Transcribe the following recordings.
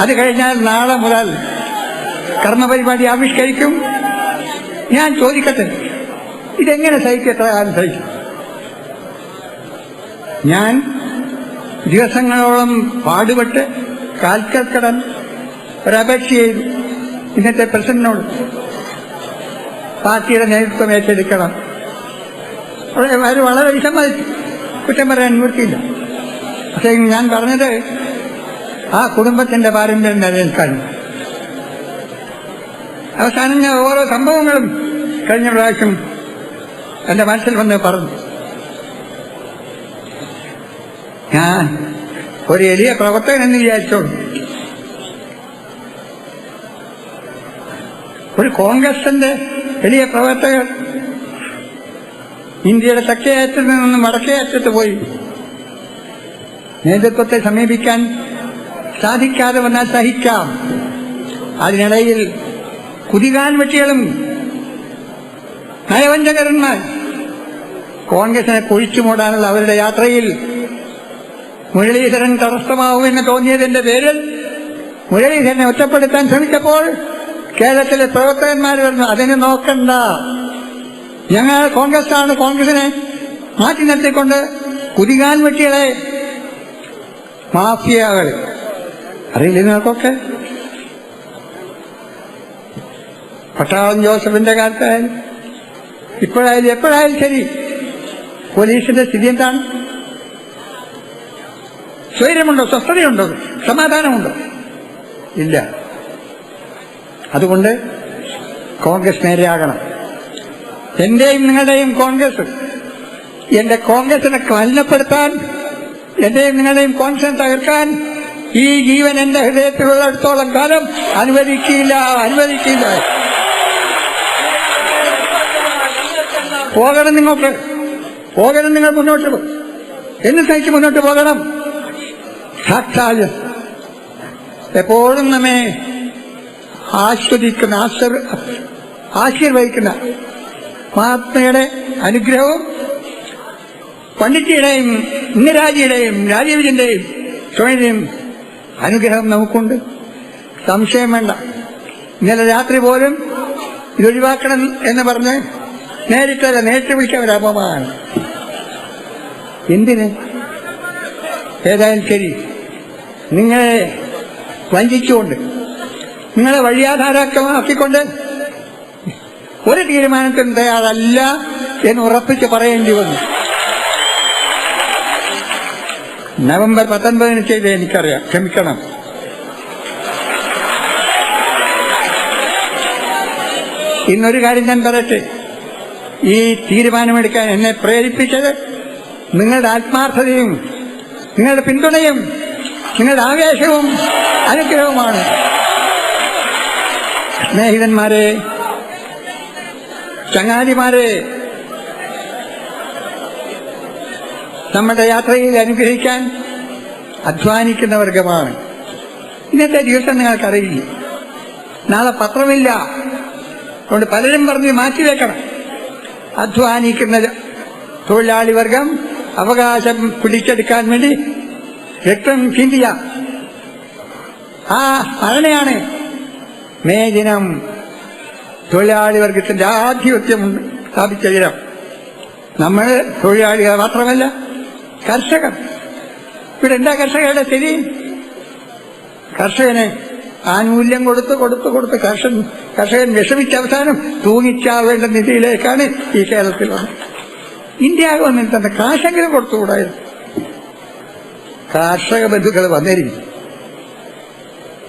അത് കഴിഞ്ഞാൽ നാളെ മുതൽ കർമ്മപരിപാടി ആവിഷ്കരിക്കും. ഞാൻ ചോദിക്കട്ടെ, ഇതെങ്ങനെ സഹിക്കും? എത്ര കാലം സഹിക്കും? ഞാൻ ദിവസങ്ങളോളം പാടുപെട്ട് കാൽക്കൽ ഒരപേക്ഷ ചെയ്തു ഇന്നത്തെ പ്രസിഡന്റിനോട്. പാർട്ടിയുടെ നേതൃത്വം ഏറ്റെടുക്കണം. വളരെ വിസമ്മതിച്ചു. കുറ്റം പറയാൻ നിവൃത്തിയില്ല. പക്ഷേ ഞാൻ പറഞ്ഞത് ആ കുടുംബത്തിന്റെ പാരമ്പര്യം നിലനിൽക്കാൻ. അവസാനം ഞാൻ ഓരോ സംഭവങ്ങളും കഴിഞ്ഞ പ്രാവശ്യം എന്റെ മനസ്സിൽ വന്ന് പറഞ്ഞു. ഞാൻ ഒരു എളിയ പ്രവർത്തകൻ എന്ന് വിചാരിച്ചോളൂ. ഒരു കോൺഗ്രസിന്റെ എളിയ പ്രവർത്തകർ ഇന്ത്യയുടെ തെക്കേയറ്റത്ത് നിന്ന് വടക്കേയറ്റത്ത് പോയി നേതൃത്വത്തെ സമീപിക്കാൻ സാധിക്കാതെ വന്നാൽ സഹിക്കാം. അതിനിടയിൽ കുതികാൻ വെട്ടികളും നയവഞ്ചകരന്മാർ കോൺഗ്രസിനെ കുഴിച്ചു മൂടാനുള്ള അവരുടെ യാത്രയിൽ മുരളീധരൻ തടസ്സമാവുമെന്ന് തോന്നിയതിന്റെ പേരിൽ മുരളീധരനെ ഒറ്റപ്പെടുത്താൻ ശ്രമിച്ചപ്പോൾ കേരളത്തിലെ പ്രവർത്തകന്മാർ പറഞ്ഞു, അതിന് നോക്കണ്ട, ഞങ്ങൾ കോൺഗ്രസ്സാണ്, കോൺഗ്രസിനെ മാറ്റി നിർത്തിക്കൊണ്ട് കുതികാൻ വെട്ടികളെ മാഫിയകൾ അറിയില്ല നിങ്ങൾക്കൊക്കെ. പട്ടാളം ജോസഫിന്റെ കാലത്തായാലും ഇപ്പോഴായാലും എപ്പോഴായാലും ശരി, പോലീസിന്റെ സ്ഥിതി എന്താണ്? സ്വൈര്യമുണ്ടോ? സ്വസ്ഥതയുണ്ടോ? സമാധാനമുണ്ടോ? ഇല്ല. അതുകൊണ്ട് കോൺഗ്രസ് നേരെയാകണം. എന്റെയും നിങ്ങളുടെയും കോൺഗ്രസ്, എന്റെ കോൺഗ്രസിനെ മലിനപ്പെടുത്താൻ, എന്റെയും നിങ്ങളുടെയും കോൺഗ്രസിനെ തകർക്കാൻ ഈ ജീവൻ എന്റെ ഹൃദയത്തിലുള്ളിടത്തോളം കാലം അനുവദിക്കില്ല. പോകണം നിങ്ങൾക്ക്, പോകണം നിങ്ങൾ മുന്നോട്ട്. എന്ന് സഹിച്ച് മുന്നോട്ട് പോകണം. സാക്ഷാൽ എപ്പോഴും നമ്മെ ആസ്വദിക്കുന്ന, ആശീർവദിക്കുന്ന മഹാത്മയുടെ അനുഗ്രഹവും പണ്ഡിറ്റിയുടെയും ഇന്ദിരാജിയുടെയും രാജീവിന്റെയും സോണിന്റെയും അനുഗ്രഹം നമുക്കുണ്ട്. സംശയം വേണ്ട. ഇന്നലെ രാത്രി പോലും ഇതൊഴിവാക്കണം എന്ന് പറഞ്ഞ് നേരിട്ട് വിളിക്കാൻ ഒരു അപമാനമാണ്. എന്തിന്? ഏതായാലും ശരി, നിങ്ങളെ വഞ്ചിച്ചുകൊണ്ട്, നിങ്ങളെ വഴിയാധാരമാക്കിക്കൊണ്ട് ഒരു തീരുമാനത്തിനും തയ്യാറല്ല എന്ന് ഉറപ്പിച്ച് പറയേണ്ടി വന്നു. നവംബർ 19 ചെയ്ത് എനിക്കറിയാം, ക്ഷമിക്കണം. ഇന്നൊരു കാര്യം ഞാൻ പറയട്ടെ, ഈ തീരുമാനമെടുക്കാൻ എന്നെ പ്രേരിപ്പിച്ചത് നിങ്ങളുടെ ആത്മാർത്ഥതയും നിങ്ങളുടെ പിന്തുണയും നിങ്ങളുടെ ആവേശവും അനുഗ്രഹവുമാണ്. സ്നേഹിതന്മാരെ, ചങ്ങാതിമാരെ, നമ്മുടെ യാത്രയിൽ അനുഗ്രഹിക്കാൻ അധ്വാനിക്കുന്ന വർഗമാണ്. ഇന്നത്തെ ദിവസം നിങ്ങൾക്കറിയില്ല, നാളെ പത്രമില്ല. അതുകൊണ്ട് പലരും പറഞ്ഞ് മാറ്റിവെക്കണം. അധ്വാനിക്കുന്ന തൊഴിലാളി വർഗം അവകാശം പിടിച്ചെടുക്കാൻ വേണ്ടി രക്തം ചിന്തിയ ആ സ്മരണയാണ് മെയ് ദിനം. തൊഴിലാളി വർഗത്തിന്റെ ആധിപത്യം സ്ഥാപിച്ച ദിനം. നമ്മൾ തൊഴിലാളികൾ മാത്രമല്ല, കർഷകർ. ഇവിടെ എന്താ കർഷകരുടെ സ്ഥിതി? കർഷകന് ആനുകൂല്യം കൊടുത്ത് കർഷകൻ വിഷമിച്ച അവസാനം തൂങ്ങിച്ചാവേണ്ട നിധിയിലേക്കാണ് ഈ കേരളത്തിൽ വന്നത്. ഇന്ത്യ വന്നിൽ തന്നെ കാശെങ്കിലും കൊടുത്തുകൂടായിരുന്നു. കാർഷക ബന്ധുക്കൾ വന്നിരിക്കും.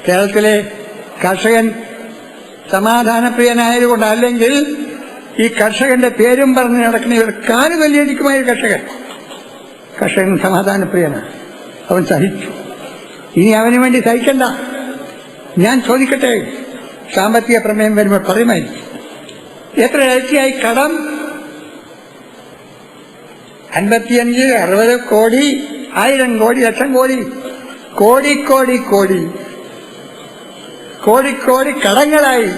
കേരളത്തിലെ കർഷകൻ സമാധാനപ്രിയനായതുകൊണ്ട്, അല്ലെങ്കിൽ ഈ കർഷകന്റെ പേരും പറഞ്ഞ് നടക്കുന്ന ഇവർ കാലുകല്ലിയടിക്കുമായ കർഷകൻ സമാധാനപ്രിയനാണ്. അവൻ സഹിച്ചു. ഇനി അവന് വേണ്ടി സഹിക്കണ്ട. ഞാൻ ചോദിക്കട്ടെ, സാമ്പത്തിക പ്രമേയം വരുമ്പോൾ പറയുമായിരിക്കും, എത്ര ഇരട്ടിയായി കടം? 55, 60 കോടി, 1000 കോടി, ലക്ഷം കോടി, കോടി കടങ്ങളായി.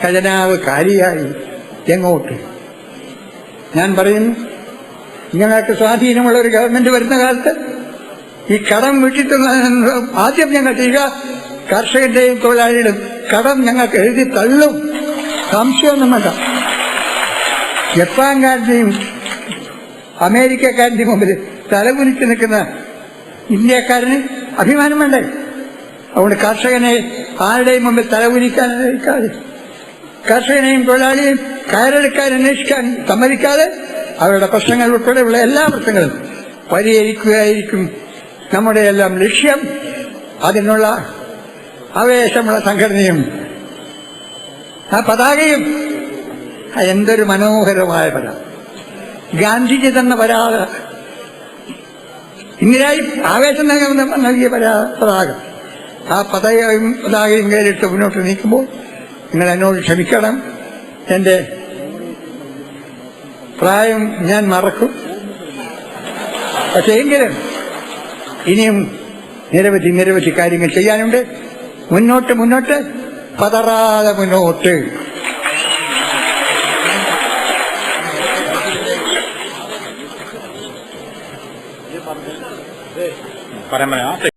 ഖജനാവ് കാലിയായി. എങ്ങോട്ട്? ഞാൻ പറയുന്നു, ഞങ്ങൾക്ക് സ്വാധീനമുള്ള ഒരു ഗവൺമെന്റ് വരുന്ന കാലത്ത് ഈ കടം വീട്ടിൽ ആദ്യം ഞങ്ങൾ ചെയ്യുക കർഷകന്റെയും തൊഴിലാളികളും കടം ഞങ്ങൾക്ക് എഴുതി തള്ളും, സംശയമൊന്നും വേണ്ട. ജപ്പാൻകാരന്റെയും അമേരിക്കക്കാരന്റെയും മുമ്പിൽ തലകുനിച്ച് നിൽക്കുന്ന ഇന്ത്യക്കാരന് അഭിമാനം വേണ്ടേ? അതുകൊണ്ട് കർഷകനെ ആരുടെയും മുമ്പിൽ തലകുനിക്കാതെ, കർഷകനെയും തൊഴിലാളിയെയും കയറെടുക്കാൻ അന്വേഷിക്കാൻ സമ്മതിക്കാതെ അവരുടെ പ്രശ്നങ്ങൾ ഉൾപ്പെടെയുള്ള എല്ലാ പ്രശ്നങ്ങളും പരിഹരിക്കുകയായിരിക്കും നമ്മുടെ എല്ലാം ലക്ഷ്യം. അതിനുള്ള ആവേശമുള്ള സംഘടനയും ആ പതാകയും എന്തൊരു മനോഹരമായ പതാക! ഗാന്ധിജി തന്ന പതാക, ഇന്ദിരായി ആവേശം നൽകിയ പതാക. ആ പതാകയും കയ്യിലിട്ട് മുന്നോട്ട് നീക്കുമ്പോൾ നിങ്ങൾ എന്നോട് ക്ഷമിക്കണം. എൻ്റെ പ്രായം ഞാൻ മറക്കും. പക്ഷേ എങ്കിലും ഇനിയും നിരവധി കാര്യങ്ങൾ ചെയ്യാനുണ്ട്. മുന്നോട്ട് പതറാതെ മുന്നോട്ട്. പറയാൻ